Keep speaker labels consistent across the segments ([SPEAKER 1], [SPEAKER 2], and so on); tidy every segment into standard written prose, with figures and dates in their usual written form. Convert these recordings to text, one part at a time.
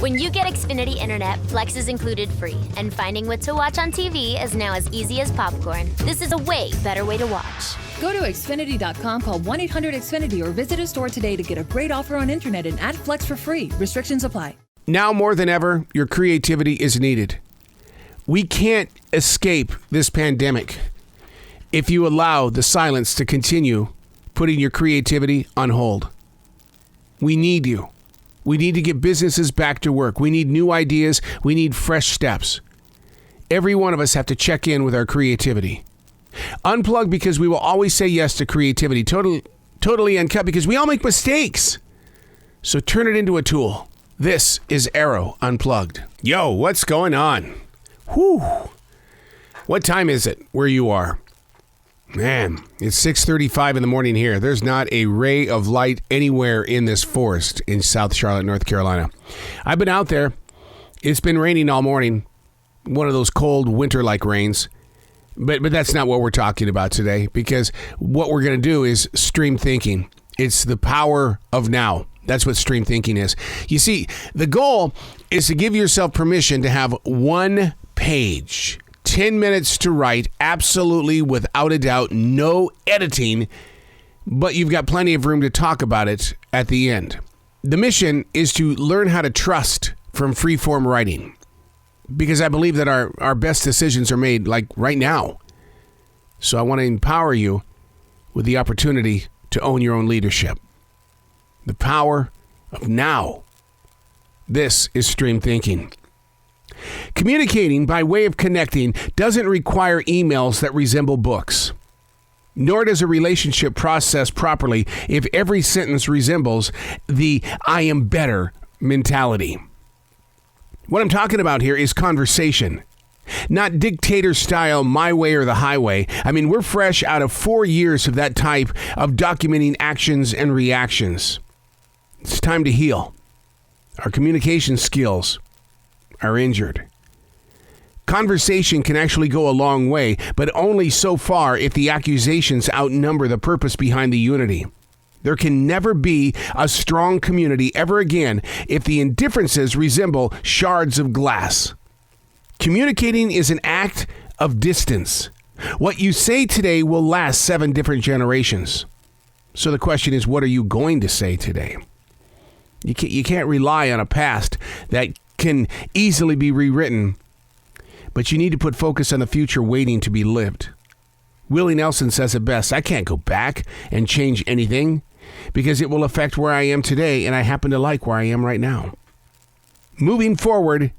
[SPEAKER 1] When you get Xfinity Internet, Flex is included free, and finding what to watch on TV is now as easy as popcorn. This is a way better way to watch.
[SPEAKER 2] Go to Xfinity.com, call 1-800-XFINITY, or visit a store today to get a great offer on internet and add Flex for free. Restrictions apply.
[SPEAKER 3] Now more than ever, your creativity is needed. We can't escape this pandemic if you allow the silence to continue putting your creativity on hold. We need you. We need to get businesses back to work. We need new ideas. We need fresh steps. Every one of us have to check in with our creativity. Unplug, because we will always say yes to creativity. Totally uncut, because we all make mistakes. So turn it into a tool. This is Arrow Unplugged. Yo, what's going on? Whew. What time is it where you are? Man, it's 6:35 in the morning here. There's not a ray of light anywhere in this forest in South Charlotte, North Carolina. I've been out there. It's been raining all morning. One of those cold winter-like rains. But that's not what we're talking about today, because what we're going to do is stream thinking. It's the power of now. That's what stream thinking is. You see, the goal is to give yourself permission to have one page, 10 minutes to write, absolutely without a doubt, no editing, but you've got plenty of room to talk about it at the end. The mission is to learn how to trust from free-form writing, because I believe that our best decisions are made like right now. So I want to empower you with the opportunity to own your own leadership. The power of now. This is stream thinking. Communicating by way of connecting doesn't require emails that resemble books. Nor does a relationship process properly if every sentence resembles the I am better mentality. What I'm talking about here is conversation, not dictator style, my way or the highway. I mean, we're fresh out of 4 years of that type of documenting actions and reactions. It's time to heal. Our communication skills are injured. Conversation can actually go a long way, but only so far if the accusations outnumber the purpose behind the unity. There can never be a strong community ever again if the indifferences resemble shards of glass. Communicating is an act of distance. What you say today will last 7 different generations. So the question is, what are you going to say today? You can't rely on a past that can easily be rewritten, but you need to put focus on the future waiting to be lived. Willie Nelson says it best: I can't go back and change anything because it will affect where I am today, and I happen to like where I am right now. Moving forward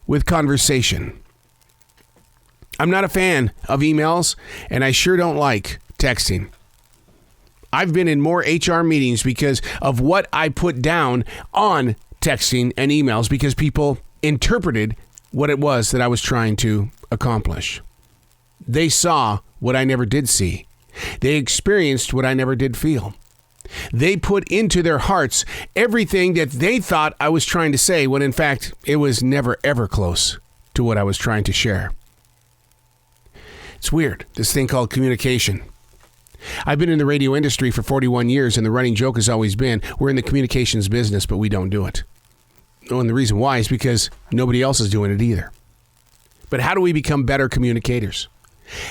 [SPEAKER 3] with conversation. I'm not a fan of emails, and I sure don't like texting. I've been in more HR meetings because of what I put down on texting and emails, because people interpreted what it was that I was trying to accomplish. They saw what I never did see. They experienced what I never did feel. They put into their hearts everything that they thought I was trying to say, when in fact it was never ever close to what I was trying to share. It's weird, this thing called communication. I've been in the radio industry for 41 years, and the running joke has always been, we're in the communications business, but we don't do it. Oh, and the reason why is because nobody else is doing it either. But how do we become better communicators?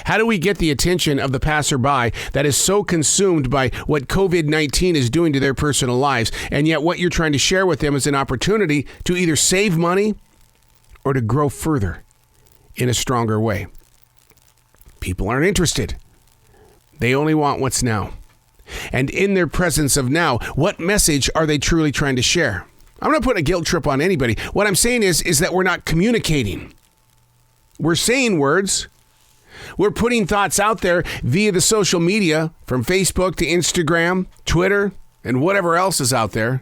[SPEAKER 3] How do we get the attention of the passerby that is so consumed by what COVID-19 is doing to their personal lives, and yet what you're trying to share with them is an opportunity to either save money or to grow further in a stronger way? People aren't interested. They only want what's now. And in their presence of now, what message are they truly trying to share? I'm not putting a guilt trip on anybody. What I'm saying is that we're not communicating. We're saying words. We're putting thoughts out there via the social media, from Facebook to Instagram, Twitter, and whatever else is out there.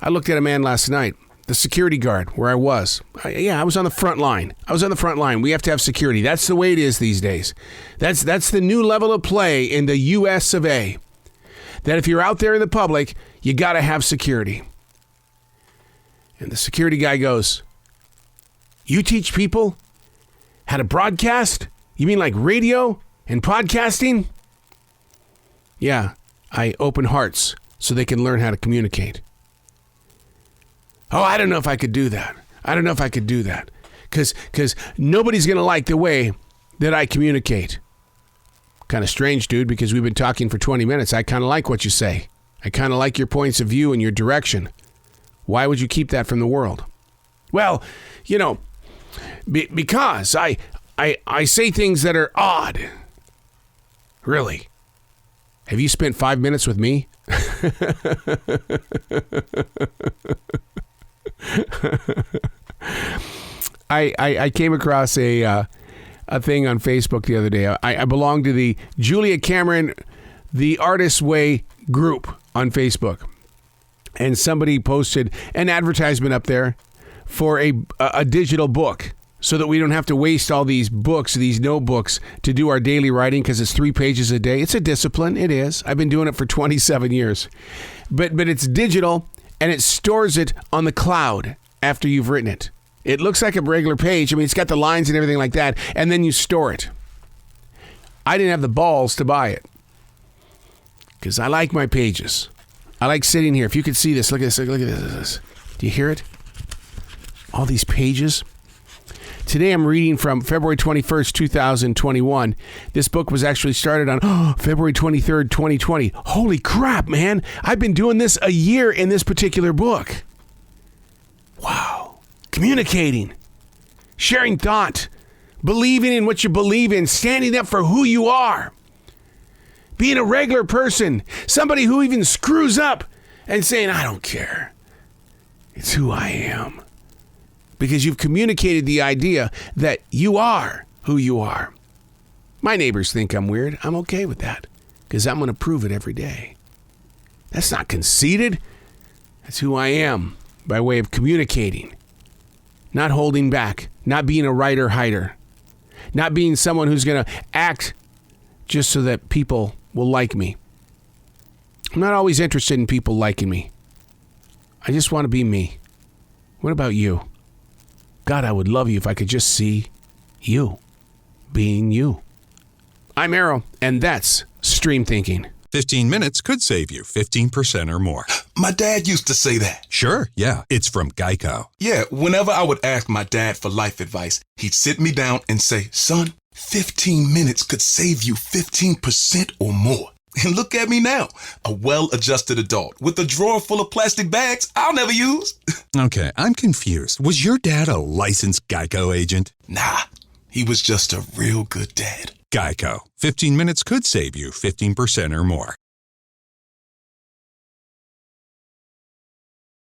[SPEAKER 3] I looked at a man last night, the security guard where I was. I was on the front line. We have to have security. That's the way it is these days. That's the new level of play in the US of A. That if you're out there in the public, you got to have security. And the security guy goes, "You teach people how to broadcast? You mean like radio and podcasting?" Yeah, I open hearts so they can learn how to communicate. Oh, I don't know if I could do that. I don't know if I could do that. Because nobody's going to like the way that I communicate. Kind of strange, dude, because we've been talking for 20 minutes. I kind of like what you say. I kind of like your points of view and your direction. Why would you keep that from the world? Well, you know, because I say things that are odd. Really? Have you spent 5 minutes with me? I came across a thing on Facebook the other day. I belong to the Julia Cameron, The Artist's Way group on Facebook. And somebody posted an advertisement up there for a digital book so that we don't have to waste all these books, these notebooks, to do our daily writing because it's 3 pages a day. It's a discipline. It is. I've been doing it for 27 years. But it's digital, and it stores it on the cloud after you've written it. It looks like a regular page. I mean, it's got the lines and everything like that, and then you store it. I didn't have the balls to buy it because I like my pages. I like sitting here. If you could see this, look at this. Look at this. Do you hear it? All these pages. Today I'm reading from February 21st, 2021. This book was actually started on February 23rd, 2020. Holy crap, man. I've been doing this a year in this particular book. Wow. Communicating. Sharing thought. Believing in what you believe in. Standing up for who you are. Being a regular person. Somebody who even screws up and saying, I don't care. It's who I am. Because you've communicated the idea that you are who you are. My neighbors think I'm weird. I'm okay with that because I'm going to prove it every day. That's not conceited. That's who I am by way of communicating. Not holding back. Not being a writer-hider. Not being someone who's going to act just so that people will like me. I'm not always interested in people liking me. I just want to be me. What about you? God, I would love you if I could just see you being you. I'm Arrow, and that's Stream Thinking.
[SPEAKER 4] 15 minutes could save you 15% or more.
[SPEAKER 5] My dad used to say that.
[SPEAKER 4] Sure, yeah. It's from Geico.
[SPEAKER 5] Yeah, whenever I would ask my dad for life advice, he'd sit me down and say, son, 15 minutes could save you 15% or more. And look at me now, a well-adjusted adult with a drawer full of plastic bags I'll never use.
[SPEAKER 4] Okay, I'm confused. Was your dad a licensed Geico agent?
[SPEAKER 5] Nah, he was just a real good dad.
[SPEAKER 4] Geico. 15 minutes could save you 15% or more.